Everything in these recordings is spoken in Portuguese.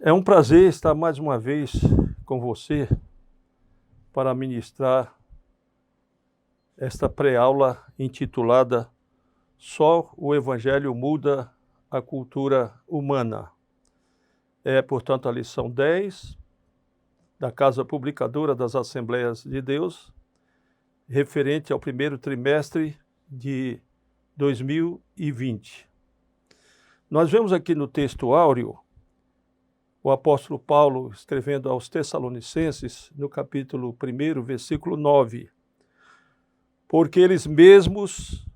É um prazer estar mais uma vez com você para ministrar esta pré-aula intitulada Só o Evangelho muda a cultura humana. É, portanto, a lição 10 da Casa Publicadora das Assembleias de Deus, referente ao primeiro trimestre de 2020. Nós vemos aqui no texto áureo o apóstolo Paulo escrevendo aos Tessalonicenses, no capítulo 1, versículo 9. Porque eles mesmos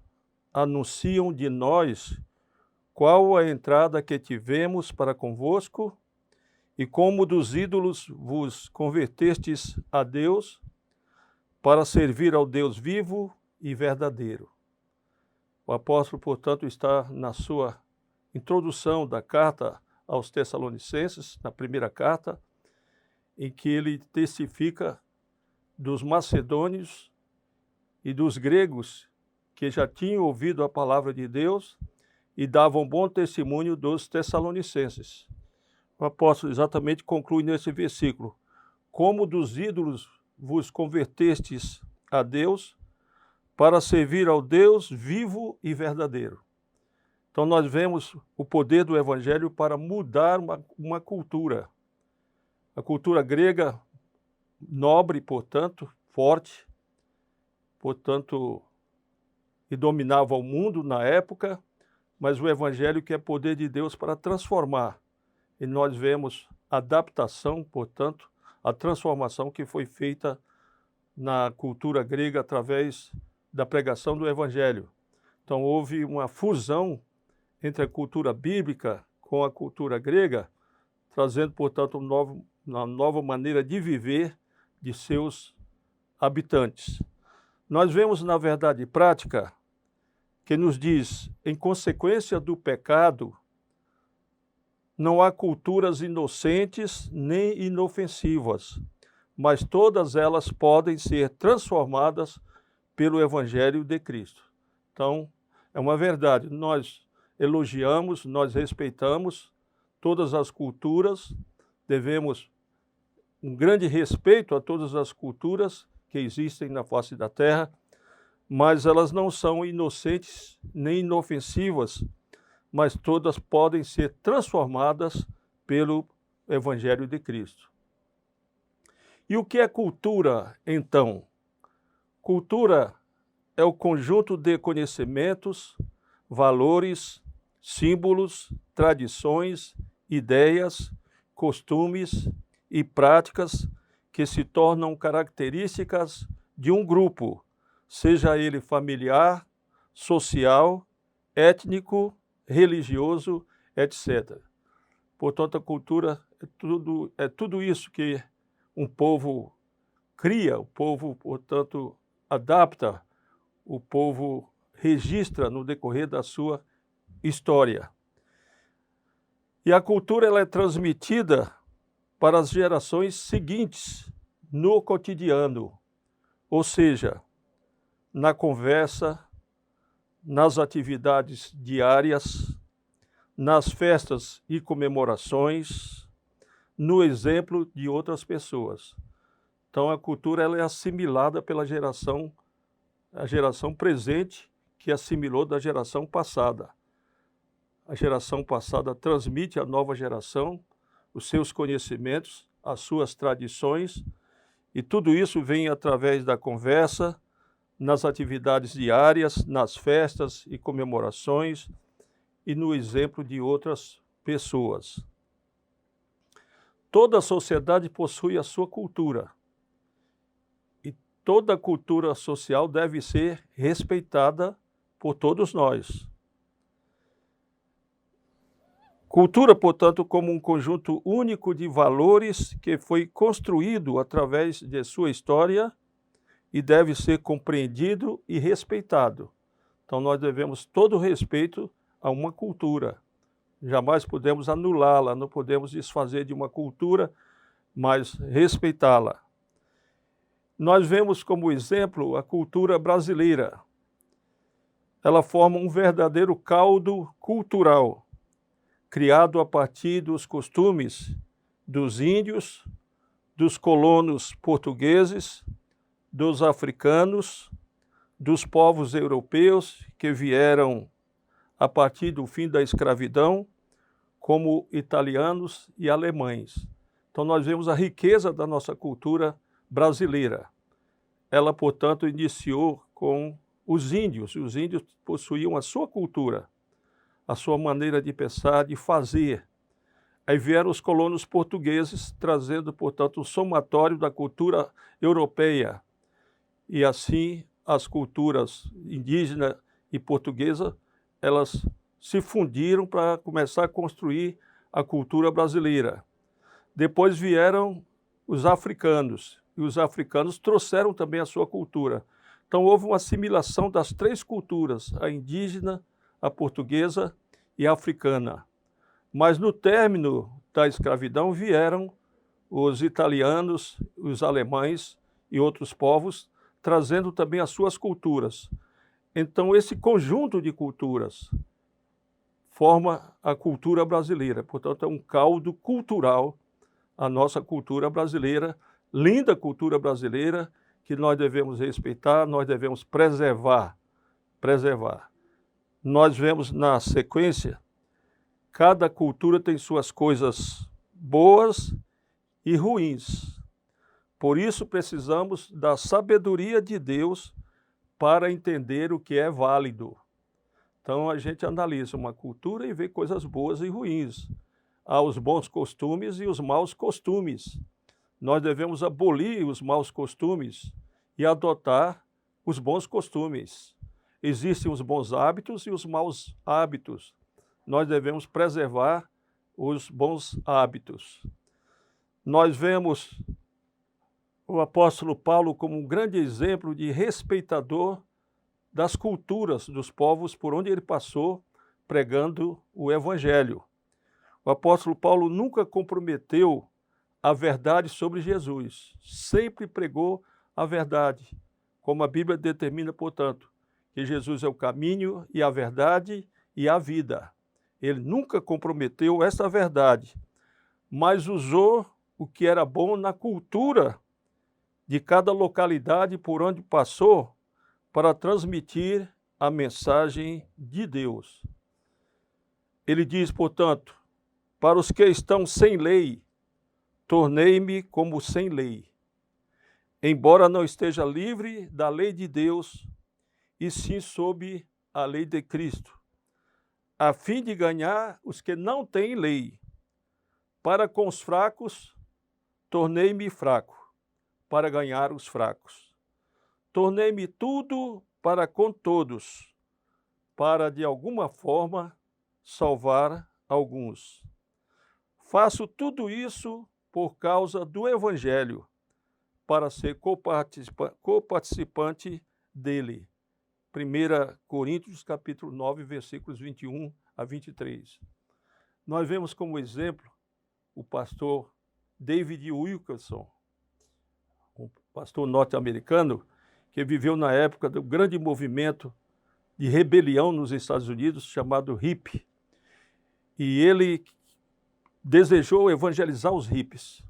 anunciam de nós qual a entrada que tivemos para convosco e como dos ídolos vos convertestes a Deus para servir ao Deus vivo e verdadeiro. O apóstolo, portanto, está na sua introdução da carta aos Tessalonicenses, na primeira carta, em que ele testifica dos macedônios e dos gregos que já tinham ouvido a palavra de Deus e davam bom testemunho dos Tessalonicenses. O apóstolo exatamente conclui nesse versículo: como dos ídolos vos convertestes a Deus para servir ao Deus vivo e verdadeiro. Então nós vemos o poder do Evangelho para mudar uma cultura. A cultura grega, nobre, portanto, forte, portanto, e dominava o mundo na época, mas o Evangelho que é poder de Deus para transformar. E nós vemos a adaptação, portanto, a transformação que foi feita na cultura grega através da pregação do Evangelho. Então houve uma fusão entre a cultura bíblica com a cultura grega, trazendo, portanto, uma nova maneira de viver de seus habitantes. Nós vemos, na verdade prática, que nos diz, em consequência do pecado, não há culturas inocentes nem inofensivas, mas todas elas podem ser transformadas pelo Evangelho de Cristo. Então, é uma verdade, nós elogiamos, nós respeitamos todas as culturas, devemos um grande respeito a todas as culturas que existem na face da terra, mas elas não são inocentes nem inofensivas, mas todas podem ser transformadas pelo Evangelho de Cristo. E o que é cultura, então? Cultura é o conjunto de conhecimentos, valores, símbolos, tradições, ideias, costumes e práticas que se tornam características de um grupo, seja ele familiar, social, étnico, religioso, etc. Portanto, a cultura é tudo isso que um povo cria, o povo, portanto, adapta, o povo registra no decorrer da sua história. E a cultura ela é transmitida para as gerações seguintes no cotidiano, ou seja, na conversa, nas atividades diárias, nas festas e comemorações, no exemplo de outras pessoas. Então a cultura ela é assimilada pela geração, a geração presente que assimilou da geração passada. A geração passada transmite à nova geração os seus conhecimentos, as suas tradições, e tudo isso vem através da conversa, nas atividades diárias, nas festas e comemorações e no exemplo de outras pessoas. Toda a sociedade possui a sua cultura e toda a cultura social deve ser respeitada por todos nós. Cultura, portanto, como um conjunto único de valores que foi construído através de sua história e deve ser compreendido e respeitado. Então, nós devemos todo respeito a uma cultura. Jamais podemos anulá-la, não podemos desfazer de uma cultura, mas respeitá-la. Nós vemos como exemplo a cultura brasileira. Ela forma um verdadeiro caldo cultural, criado a partir dos costumes dos índios, dos colonos portugueses, dos africanos, dos povos europeus que vieram a partir do fim da escravidão, como italianos e alemães. Então nós vemos a riqueza da nossa cultura brasileira. Ela, portanto, iniciou com os índios. Os índios possuíam a sua cultura, a sua maneira de pensar, de fazer. Aí vieram os colonos portugueses, trazendo, portanto, o somatório da cultura europeia. E assim as culturas indígena e portuguesa, elas se fundiram para começar a construir a cultura brasileira. Depois vieram os africanos, e os africanos trouxeram também a sua cultura. Então houve uma assimilação das três culturas, a indígena, a portuguesa e a africana. Mas no término da escravidão vieram os italianos, os alemães e outros povos, trazendo também as suas culturas. Então esse conjunto de culturas forma a cultura brasileira. Portanto, é um caldo cultural, a nossa cultura brasileira, linda cultura brasileira, que nós devemos respeitar, nós devemos preservar. Nós vemos na sequência, cada cultura tem suas coisas boas e ruins. Por isso precisamos da sabedoria de Deus para entender o que é válido. Então a gente analisa uma cultura e vê coisas boas e ruins. Há os bons costumes e os maus costumes. Nós devemos abolir os maus costumes e adotar os bons costumes. Existem os bons hábitos e os maus hábitos. Nós devemos preservar os bons hábitos. Nós vemos o apóstolo Paulo como um grande exemplo de respeitador das culturas dos povos por onde ele passou pregando o evangelho. O apóstolo Paulo nunca comprometeu a verdade sobre Jesus, sempre pregou a verdade, como a Bíblia determina, portanto, que Jesus é o caminho e a verdade e a vida. Ele nunca comprometeu essa verdade, mas usou o que era bom na cultura de cada localidade por onde passou para transmitir a mensagem de Deus. Ele diz, portanto, para os que estão sem lei, tornei-me como sem lei, embora não esteja livre da lei de Deus, e sim sob a lei de Cristo, a fim de ganhar os que não têm lei. Para com os fracos, tornei-me fraco, para ganhar os fracos. Tornei-me tudo para com todos, para de alguma forma salvar alguns. Faço tudo isso por causa do Evangelho, para ser coparticipante dele. 1 Coríntios, capítulo 9, versículos 21 a 23. Nós vemos como exemplo o pastor David Wilkerson, um pastor norte-americano que viveu na época do grande movimento de rebelião nos Estados Unidos, chamado hippie. E ele desejou evangelizar os hippies.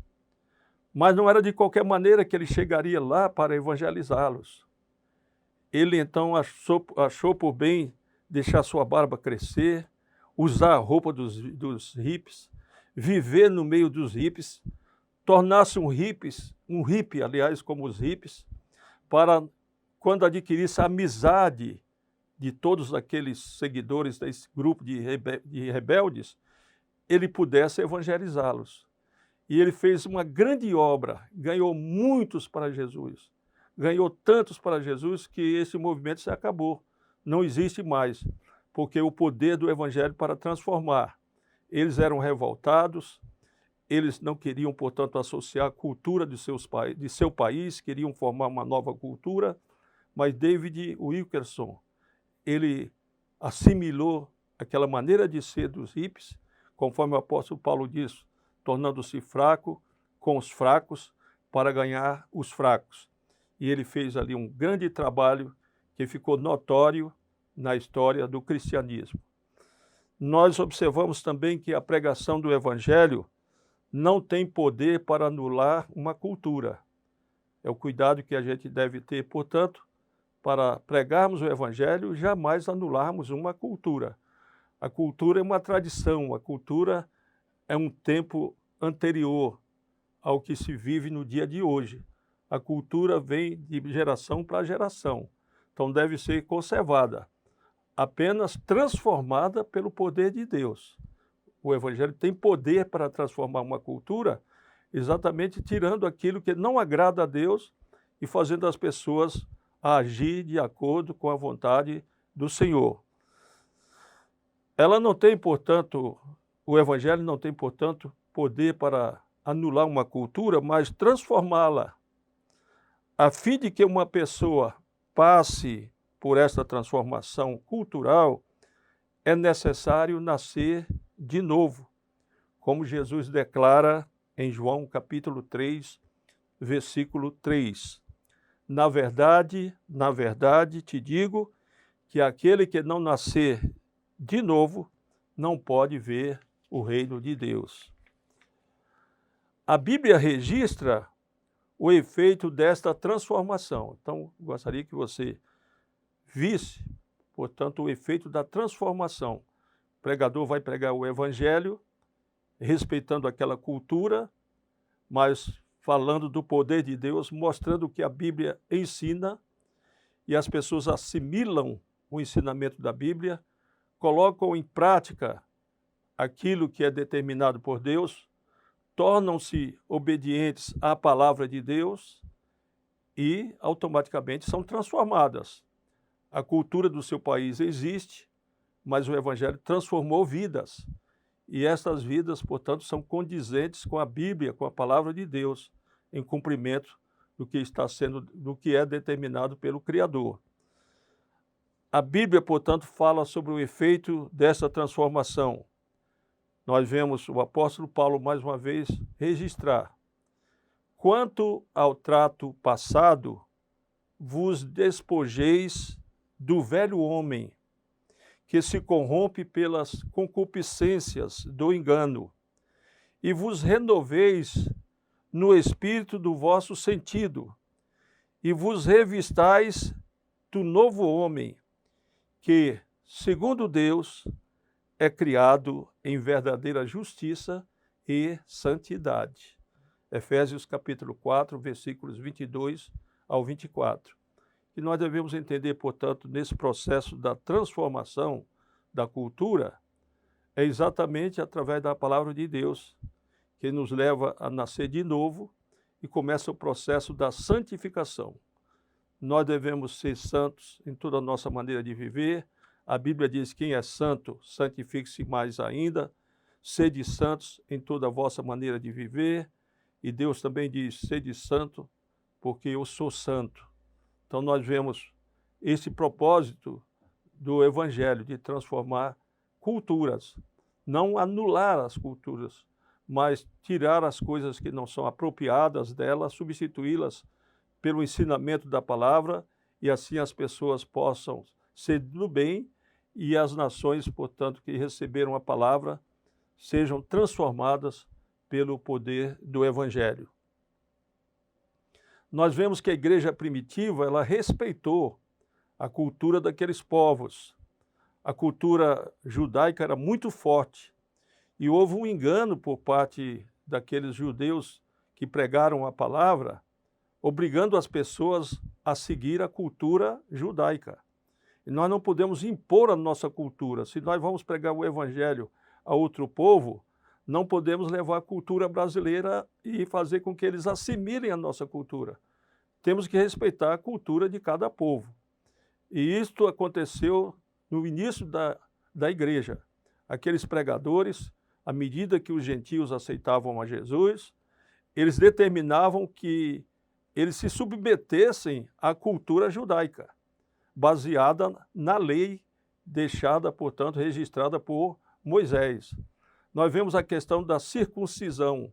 Mas não era de qualquer maneira que ele chegaria lá para evangelizá-los. Ele então achou por bem deixar sua barba crescer, usar a roupa dos hippies, viver no meio dos hippies, tornar-se um hippie, aliás, como os hippies, para, quando adquirisse a amizade de todos aqueles seguidores desse grupo de rebeldes, ele pudesse evangelizá-los. E ele fez uma grande obra, ganhou muitos para Jesus. Ganhou tantos para Jesus que esse movimento se acabou. Não existe mais, porque o poder do evangelho para transformar. Eles eram revoltados, eles não queriam, portanto, associar a cultura de seu país, queriam formar uma nova cultura, mas David Wilkerson, ele assimilou aquela maneira de ser dos hippies, conforme o apóstolo Paulo diz, tornando-se fraco com os fracos para ganhar os fracos. E ele fez ali um grande trabalho que ficou notório na história do cristianismo. Nós observamos também que a pregação do evangelho não tem poder para anular uma cultura. É o cuidado que a gente deve ter, portanto, para pregarmos o Evangelho, jamais anularmos uma cultura. A cultura é uma tradição, a cultura é um tempo anterior ao que se vive no dia de hoje. A cultura vem de geração para geração, então deve ser conservada, apenas transformada pelo poder de Deus. O Evangelho tem poder para transformar uma cultura, exatamente tirando aquilo que não agrada a Deus e fazendo as pessoas agir de acordo com a vontade do Senhor. Ela não tem, portanto, o Evangelho não tem, portanto, poder para anular uma cultura, mas transformá-la. A fim de que uma pessoa passe por essa transformação cultural, é necessário nascer de novo, como Jesus declara em João capítulo 3, versículo 3. Na verdade, te digo que aquele que não nascer de novo não pode ver o reino de Deus. A Bíblia registra o efeito desta transformação. Então, gostaria que você visse, portanto, o efeito da transformação. O pregador vai pregar o Evangelho, respeitando aquela cultura, mas falando do poder de Deus, mostrando o que a Bíblia ensina, e as pessoas assimilam o ensinamento da Bíblia, colocam em prática aquilo que é determinado por Deus, tornam-se obedientes à palavra de Deus e automaticamente são transformadas. A cultura do seu país existe, mas o Evangelho transformou vidas. E estas vidas, portanto, são condizentes com a Bíblia, com a palavra de Deus, em cumprimento do que é determinado pelo Criador. A Bíblia, portanto, fala sobre o efeito dessa transformação. Nós vemos o apóstolo Paulo, mais uma vez, registrar: quanto ao trato passado, vos despojeis do velho homem, que se corrompe pelas concupiscências do engano, e vos renoveis no espírito do vosso sentido, e vos revistais do novo homem, que, segundo Deus, é criado em verdadeira justiça e santidade. Efésios capítulo 4, versículos 22 ao 24. E nós devemos entender, portanto, nesse processo da transformação da cultura, é exatamente através da palavra de Deus que nos leva a nascer de novo e começa o processo da santificação. Nós devemos ser santos em toda a nossa maneira de viver. A Bíblia diz: quem é santo, santifique-se mais ainda. Sede santos em toda a vossa maneira de viver. E Deus também diz: sede santo, porque eu sou santo. Então nós vemos esse propósito do Evangelho, de transformar culturas, não anular as culturas, mas tirar as coisas que não são apropriadas delas, substituí-las pelo ensinamento da palavra, e assim as pessoas possam ser do bem, e as nações, portanto, que receberam a palavra, sejam transformadas pelo poder do Evangelho. Nós vemos que a igreja primitiva, ela respeitou a cultura daqueles povos. A cultura judaica era muito forte, e houve um engano por parte daqueles judeus que pregaram a palavra, obrigando as pessoas a seguir a cultura judaica. E nós não podemos impor a nossa cultura. Se nós vamos pregar o Evangelho a outro povo, não podemos levar a cultura brasileira e fazer com que eles assimilem a nossa cultura. Temos que respeitar a cultura de cada povo. E isto aconteceu no início da igreja. Aqueles pregadores, à medida que os gentios aceitavam a Jesus, eles determinavam que eles se submetessem à cultura judaica, baseada na lei deixada, portanto, registrada por Moisés. Nós vemos a questão da circuncisão.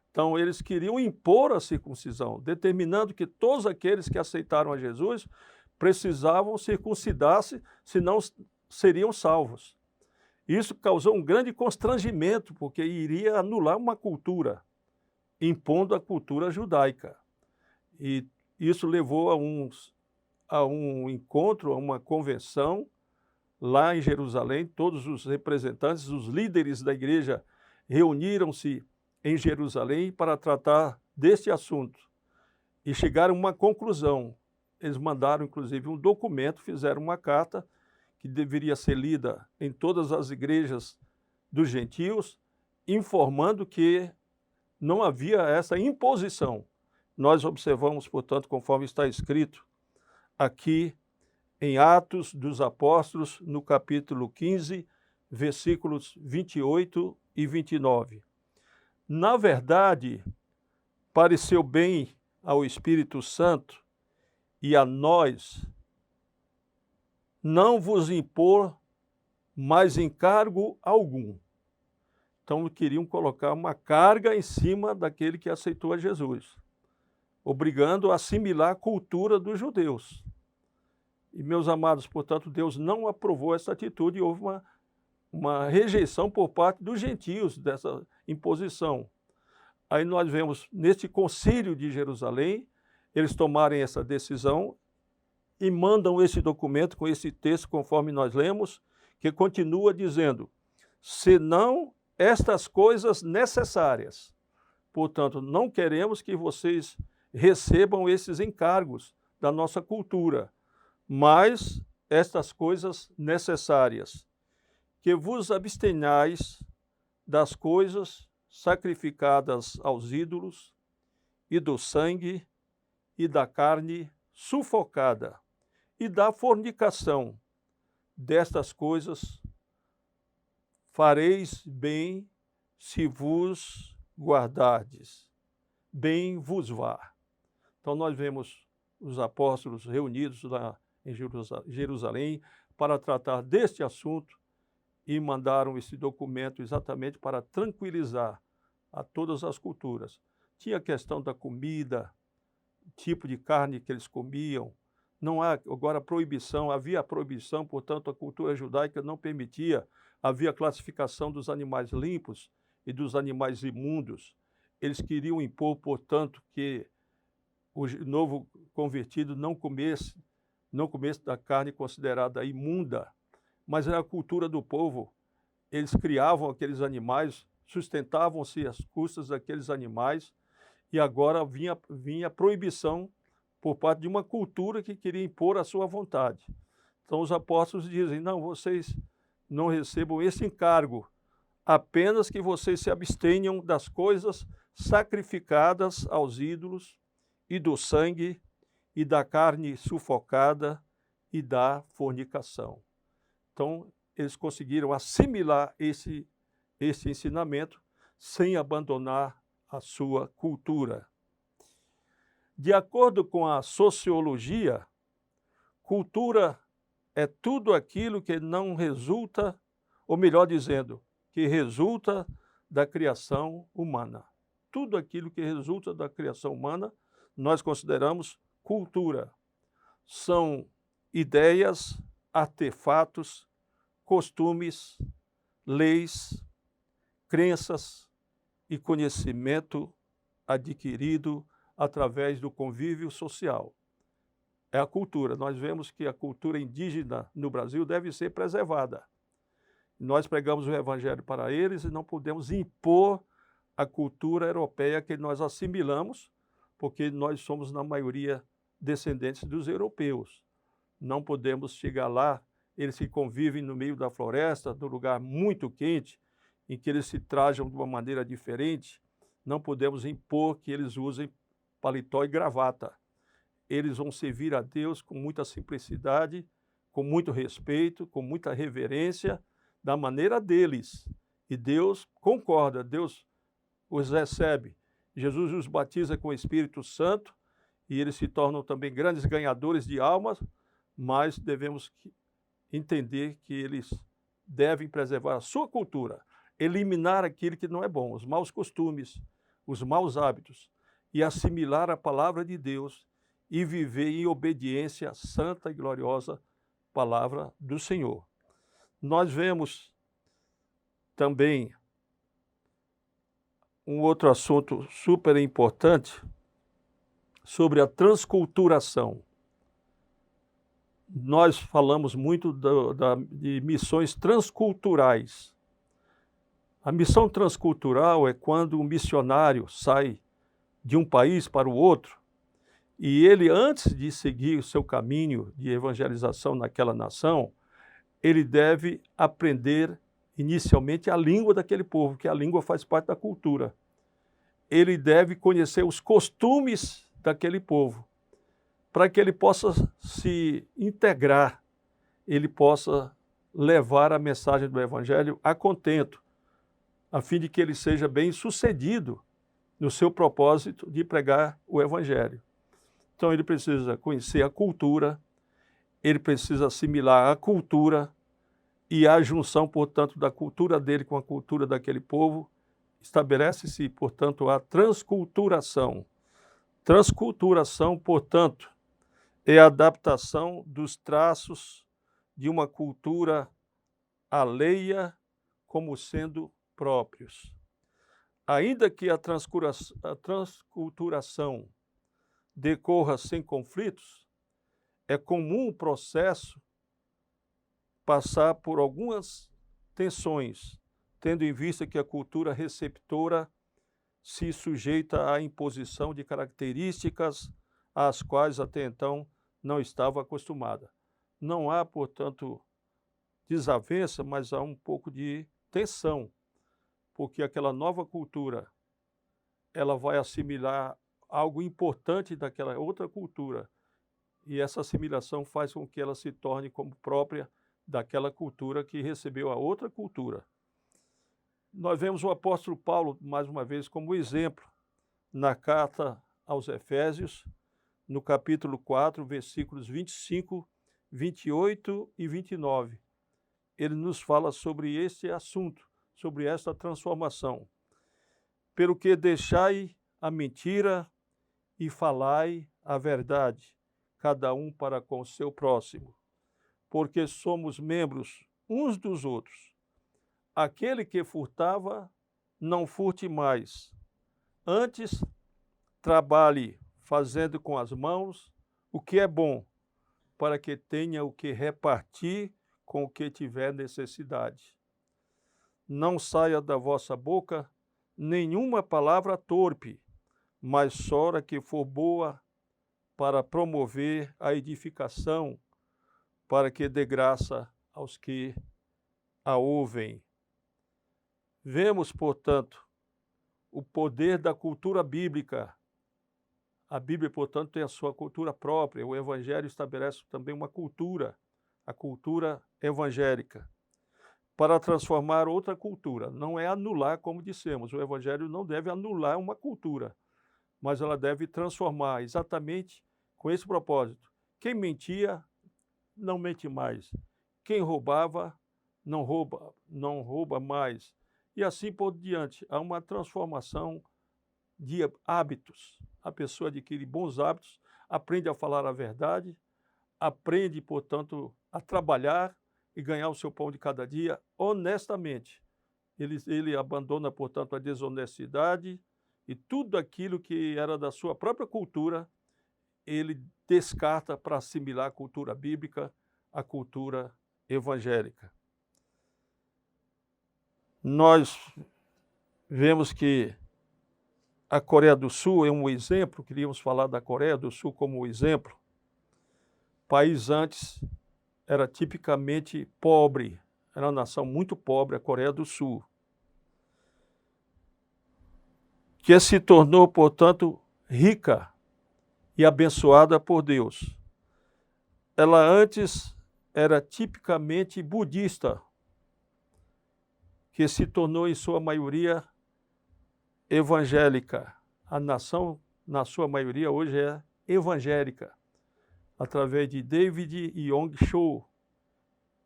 Então, eles queriam impor a circuncisão, determinando que todos aqueles que aceitaram a Jesus precisavam circuncidar-se, senão seriam salvos. Isso causou um grande constrangimento, porque iria anular uma cultura, impondo a cultura judaica. E isso levou a um encontro, a uma convenção lá em Jerusalém. Todos os representantes, os líderes da igreja reuniram-se em Jerusalém para tratar deste assunto e chegaram a uma conclusão. Eles mandaram, inclusive, um documento, fizeram uma carta que deveria ser lida em todas as igrejas dos gentios, informando que não havia essa imposição. Nós observamos, portanto, conforme está escrito aqui em Atos dos Apóstolos, no capítulo 15, versículos 28 e 29. Na verdade, pareceu bem ao Espírito Santo e a nós não vos impor mais encargo algum. Então, queriam colocar uma carga em cima daquele que aceitou a Jesus, obrigando a assimilar a cultura dos judeus. E, meus amados, portanto, Deus não aprovou essa atitude e houve uma rejeição por parte dos gentios dessa imposição. Aí nós vemos, neste concílio de Jerusalém, eles tomarem essa decisão e mandam esse documento com esse texto, conforme nós lemos, que continua dizendo, senão estas coisas necessárias. Portanto, não queremos que vocês recebam esses encargos da nossa cultura, mas estas coisas necessárias, que vos abstenhais das coisas sacrificadas aos ídolos, e do sangue, e da carne sufocada, e da fornicação. Destas coisas fareis bem se vos guardardes, bem vos vá. Então nós vemos os apóstolos reunidos lá em Jerusalém para tratar deste assunto e mandaram esse documento exatamente para tranquilizar a todas as culturas. Tinha a questão da comida, tipo de carne que eles comiam. Não há agora proibição, havia proibição, portanto a cultura judaica não permitia, havia classificação dos animais limpos e dos animais imundos. Eles queriam impor, portanto, que o novo convertido não comesse da carne considerada imunda, mas era a cultura do povo. Eles criavam aqueles animais, sustentavam-se às custas daqueles animais, e agora vinha a proibição por parte de uma cultura que queria impor a sua vontade. Então os apóstolos dizem, não, vocês não recebam esse encargo, apenas que vocês se abstenham das coisas sacrificadas aos ídolos, e do sangue, e da carne sufocada, e da fornicação. Então, eles conseguiram assimilar esse ensinamento sem abandonar a sua cultura. De acordo com a sociologia, cultura é tudo aquilo que não resulta, ou melhor dizendo, que resulta da criação humana. Tudo aquilo que resulta da criação humana, nós consideramos cultura. São ideias, artefatos, costumes, leis, crenças e conhecimento adquirido através do convívio social. É a cultura. Nós vemos que a cultura indígena no Brasil deve ser preservada. Nós pregamos o evangelho para eles e não podemos impor a cultura europeia que nós assimilamos, porque nós somos, na maioria, descendentes dos europeus. Não podemos chegar lá, eles que convivem no meio da floresta, num lugar muito quente, em que eles se trajam de uma maneira diferente, não podemos impor que eles usem paletó e gravata. Eles vão servir a Deus com muita simplicidade, com muito respeito, com muita reverência, da maneira deles. E Deus concorda, Deus os recebe. Jesus os batiza com o Espírito Santo e eles se tornam também grandes ganhadores de almas, mas devemos entender que eles devem preservar a sua cultura, eliminar aquilo que não é bom, os maus costumes, os maus hábitos, e assimilar a palavra de Deus e viver em obediência à santa e gloriosa palavra do Senhor. Nós vemos também um outro assunto super importante sobre a transculturação. Nós falamos muito de missões transculturais. A missão transcultural é quando um missionário sai de um país para o outro e ele, antes de seguir o seu caminho de evangelização naquela nação, ele deve aprender inicialmente a língua daquele povo, porque a língua faz parte da cultura. Ele deve conhecer os costumes daquele povo, para que ele possa se integrar, ele possa levar a mensagem do Evangelho a contento, a fim de que ele seja bem-sucedido no seu propósito de pregar o Evangelho. Então ele precisa conhecer a cultura, ele precisa assimilar a cultura e a junção, portanto, da cultura dele com a cultura daquele povo. Estabelece-se, portanto, a transculturação. Transculturação, portanto, é a adaptação dos traços de uma cultura alheia como sendo próprios. Ainda que a transculturação decorra sem conflitos, é comum o processo passar por algumas tensões, tendo em vista que a cultura receptora se sujeita à imposição de características às quais até então não estava acostumada. Não há, portanto, desavença, mas há um pouco de tensão, porque aquela nova cultura ela vai assimilar algo importante daquela outra cultura, e essa assimilação faz com que ela se torne como própria daquela cultura que recebeu a outra cultura. Nós vemos o apóstolo Paulo, mais uma vez, como exemplo, na carta aos Efésios, no capítulo 4, versículos 25, 28 e 29. Ele nos fala sobre este assunto, sobre esta transformação. Pelo que deixai a mentira e falai a verdade, cada um para com o seu próximo, porque somos membros uns dos outros. Aquele que furtava, não furte mais. Antes, trabalhe fazendo com as mãos o que é bom, para que tenha o que repartir com o que tiver necessidade. Não saia da vossa boca nenhuma palavra torpe, mas só a que for boa para promover a edificação, para que dê graça aos que a ouvem. Vemos, portanto, o poder da cultura bíblica. A Bíblia, portanto, tem a sua cultura própria. O Evangelho estabelece também uma cultura, a cultura evangélica, para transformar outra cultura. Não é anular, como dissemos, o Evangelho não deve anular uma cultura, mas ela deve transformar exatamente com esse propósito. Quem mentia, não mente mais. Quem roubava, não rouba mais. E assim por diante. Há uma transformação de hábitos. A pessoa adquire bons hábitos, aprende a falar a verdade, aprende, portanto, a trabalhar e ganhar o seu pão de cada dia honestamente. Ele abandona, portanto, a desonestidade e tudo aquilo que era da sua própria cultura, ele descarta para assimilar a cultura bíblica, a cultura evangélica. Nós vemos que a Coreia do Sul é um exemplo, queríamos falar da Coreia do Sul como exemplo. O país antes era tipicamente pobre, era uma nação muito pobre, a Coreia do Sul, que se tornou, portanto, rica e abençoada por Deus. Ela antes era tipicamente budista, que se tornou, em sua maioria, evangélica. A nação, na sua maioria, hoje é evangélica, através de David Yong-Cho,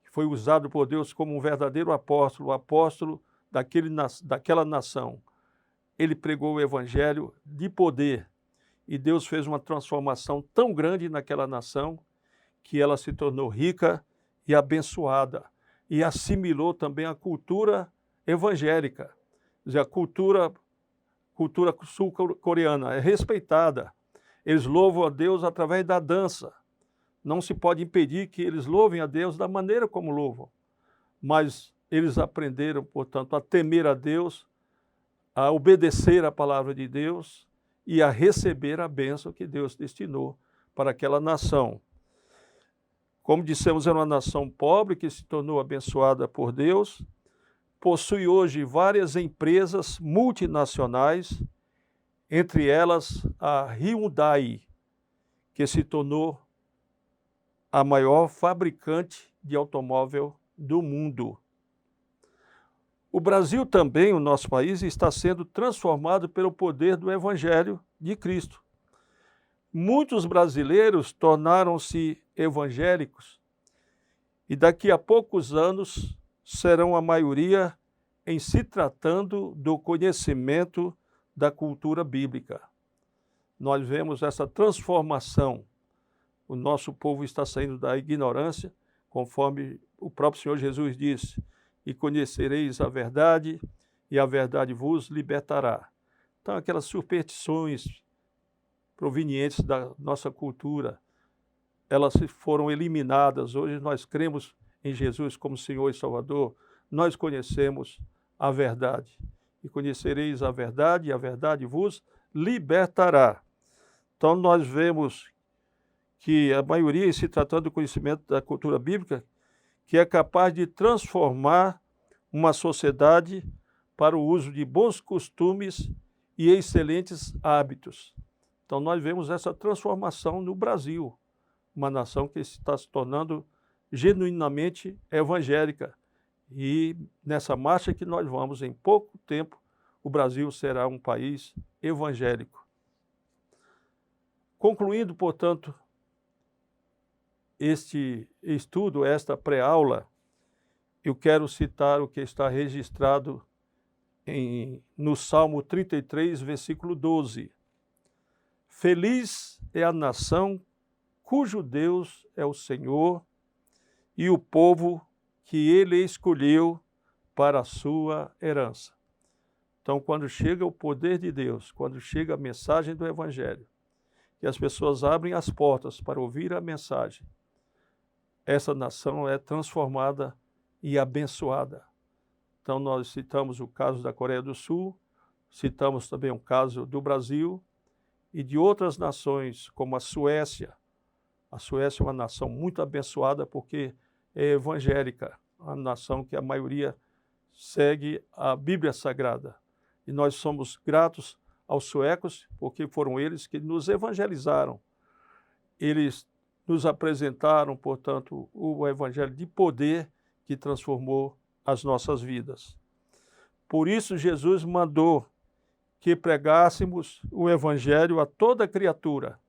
que foi usado por Deus como um verdadeiro apóstolo, o apóstolo daquela nação. Ele pregou o evangelho de poder, e Deus fez uma transformação tão grande naquela nação, que ela se tornou rica e abençoada, e assimilou também a cultura evangélica. Quer dizer, a cultura sul-coreana é respeitada. Eles louvam a Deus através da dança. Não se pode impedir que eles louvem a Deus da maneira como louvam. Mas eles aprenderam, portanto, a temer a Deus, a obedecer à palavra de Deus e a receber a bênção que Deus destinou para aquela nação. Como dissemos, era uma nação pobre que se tornou abençoada por Deus, possui hoje várias empresas multinacionais, entre elas a Hyundai, que se tornou a maior fabricante de automóvel do mundo. O Brasil também, o nosso país, está sendo transformado pelo poder do Evangelho de Cristo. Muitos brasileiros tornaram-se evangélicos e daqui a poucos anos serão a maioria em se tratando do conhecimento da cultura bíblica. Nós vemos essa transformação. O nosso povo está saindo da ignorância, conforme o próprio Senhor Jesus disse, e conhecereis a verdade, e a verdade vos libertará. Então, aquelas superstições provenientes da nossa cultura, elas foram eliminadas. Hoje nós cremos em Jesus como Senhor e Salvador, nós conhecemos a verdade. E conhecereis a verdade, e a verdade vos libertará. Então, nós vemos que a maioria, se tratando do conhecimento da cultura bíblica, que é capaz de transformar uma sociedade para o uso de bons costumes e excelentes hábitos. Então, nós vemos essa transformação no Brasil, uma nação que está se tornando genuinamente evangélica. E nessa marcha que nós vamos, em pouco tempo, o Brasil será um país evangélico. Concluindo, portanto, este estudo, esta pré-aula, eu quero citar o que está registrado no Salmo 33, versículo 12. Feliz é a nação cujo Deus é o Senhor e o povo que ele escolheu para a sua herança. Então, quando chega o poder de Deus, quando chega a mensagem do Evangelho, que as pessoas abrem as portas para ouvir a mensagem, essa nação é transformada e abençoada. Então, nós citamos o caso da Coreia do Sul, citamos também o caso do Brasil e de outras nações, como a Suécia. A Suécia é uma nação muito abençoada porque é evangélica, uma nação que a maioria segue a Bíblia Sagrada. E nós somos gratos aos suecos, porque foram eles que nos evangelizaram. Eles nos apresentaram, portanto, o evangelho de poder que transformou as nossas vidas. Por isso, Jesus mandou que pregássemos o evangelho a toda criatura,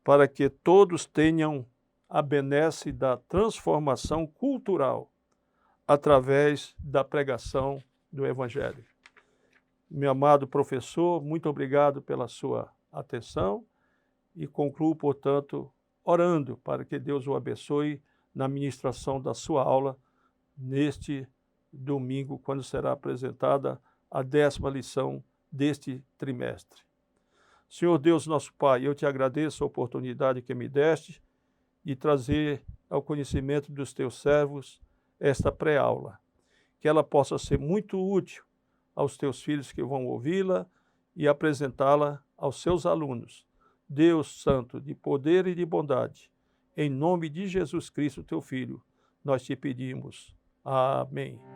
para que todos tenham a benesse da transformação cultural através da pregação do evangelho. Meu amado professor, muito obrigado pela sua atenção e concluo, portanto, orando para que Deus o abençoe na ministração da sua aula neste domingo, quando será apresentada a 10ª lição deste trimestre. Senhor Deus, nosso Pai, eu te agradeço a oportunidade que me deste de trazer ao conhecimento dos teus servos esta pré-aula, que ela possa ser muito útil aos teus filhos que vão ouvi-la e apresentá-la aos seus alunos. Deus Santo, de poder e de bondade, em nome de Jesus Cristo, teu Filho, nós te pedimos. Amém.